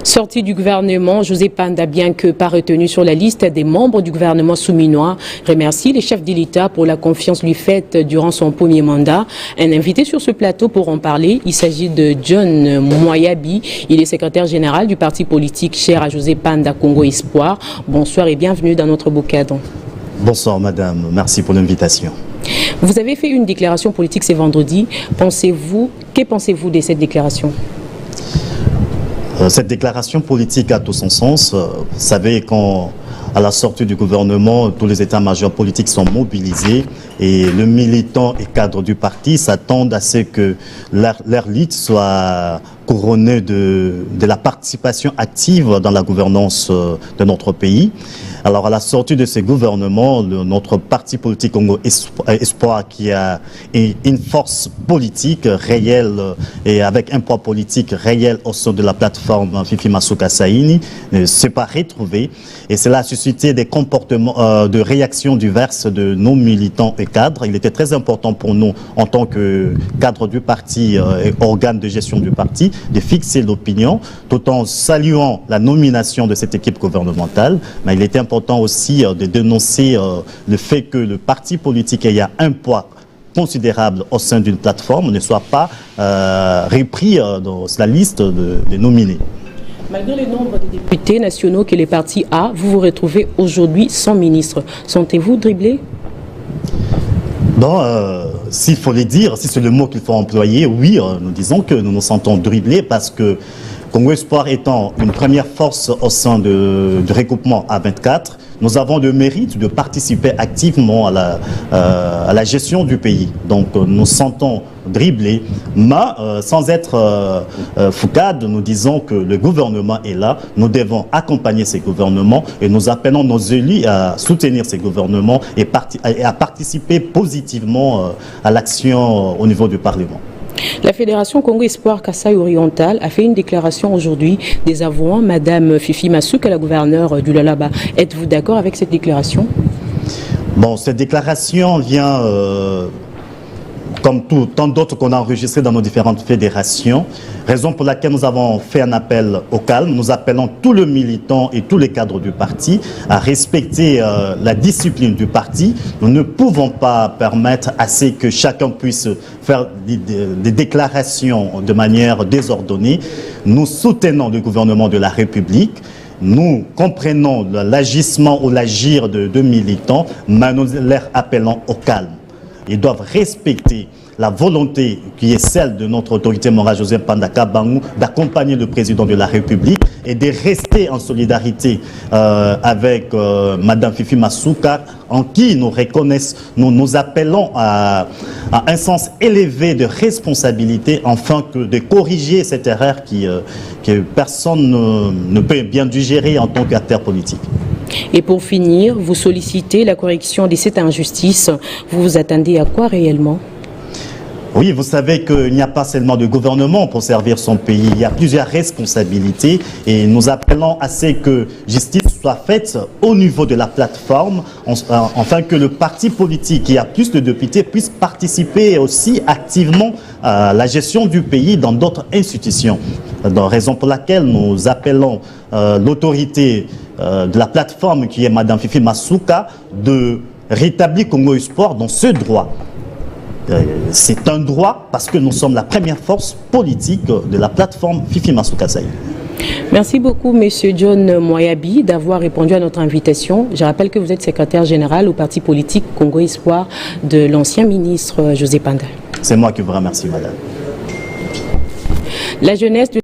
Sorti du gouvernement, José Panda, bien que pas retenu sur la liste des membres du gouvernement souminois, remercie les chefs de l'État pour la confiance lui faite durant son premier mandat. Un invité sur ce plateau pour en parler, il s'agit de John Moyabi. Il est secrétaire général du parti politique cher à José Panda, Congo Espoir. Bonsoir et bienvenue dans notre beau cadre. Bonsoir madame, merci pour l'invitation. Vous avez fait une déclaration politique ce vendredi. Que pensez-vous de cette déclaration ? Cette déclaration politique a tout son sens. Vous savez, à la sortie du gouvernement, tous les états-majors politiques sont mobilisés et le militant et cadre du parti s'attendent à ce que leur lead soit couronné de la participation active dans la gouvernance de notre pays. Alors, à la sortie de ce gouvernement, notre parti politique Congo Espoir, qui a une force politique réelle et avec un poids politique réel au sein de la plateforme Fifi Masuka Saini, s'est pas retrouvé. Et cela a suscité des comportements de réaction diverses de nos militants et cadres. Il était très important pour nous, en tant que cadre du parti et organe de gestion du parti, de fixer l'opinion, tout en saluant la nomination de cette équipe gouvernementale. Mais il était important aussi de dénoncer le fait que le parti politique ayant un poids considérable au sein d'une plateforme ne soit pas repris dans la liste des nominés. Malgré le nombre de députés nationaux que le parti a, vous vous retrouvez aujourd'hui sans ministre. Sentez-vous dribblé ? Bon, s'il faut le dire, si c'est le mot qu'il faut employer, oui, nous disons que nous nous sentons dribblés parce que Congo Espoir étant une première force au sein du regroupement A24, nous avons le mérite de participer activement à la gestion du pays. Donc nous sentons dribblés, mais sans être foucade, nous disons que le gouvernement est là, nous devons accompagner ces gouvernements et nous appelons nos élus à soutenir ces gouvernements et à participer positivement à l'action au niveau du Parlement. La Fédération Congo Espoir Kasaï Oriental a fait une déclaration aujourd'hui désavouant Madame Fifi Masuka, la gouverneure du Lualaba. Êtes-vous d'accord avec cette déclaration ? Bon, cette déclaration vient, comme tant d'autres qu'on a enregistrés dans nos différentes fédérations, raison pour laquelle nous avons fait un appel au calme. Nous appelons tous les militants et tous les cadres du parti à respecter la discipline du parti. Nous ne pouvons pas permettre à ce que chacun puisse faire des déclarations de manière désordonnée. Nous soutenons le gouvernement de la République. Nous comprenons l'agissement ou l'agir de militants, mais nous leur appelons au calme. Ils doivent respecter la volonté qui est celle de notre autorité morale José Panda Kabangou d'accompagner le président de la République et de rester en solidarité avec Madame Fifi Masuka, en qui nous appelons à un sens élevé de responsabilité afin de corriger cette erreur que personne ne peut bien digérer en tant qu'acteur politique. Et pour finir, vous sollicitez la correction de cette injustice. Vous vous attendez à quoi réellement ? Oui, vous savez qu'il n'y a pas seulement de gouvernement pour servir son pays. Il y a plusieurs responsabilités et nous appelons à ce que justice soit faite au niveau de la plateforme, afin que le parti politique qui a plus de députés puisse participer aussi activement à la gestion du pays dans d'autres institutions. Raison pour laquelle nous appelons l'autorité de la plateforme qui est Madame Fifi Masuka de rétablir Congo Espoir dans ce droit. C'est un droit parce que nous sommes la première force politique de la plateforme Fifi Masuka Saï. Merci beaucoup, Monsieur John Moyabi, d'avoir répondu à notre invitation. Je rappelle que vous êtes secrétaire général au parti politique Congo Espoir de l'ancien ministre José Panda. C'est moi qui vous remercie, madame. La jeunesse de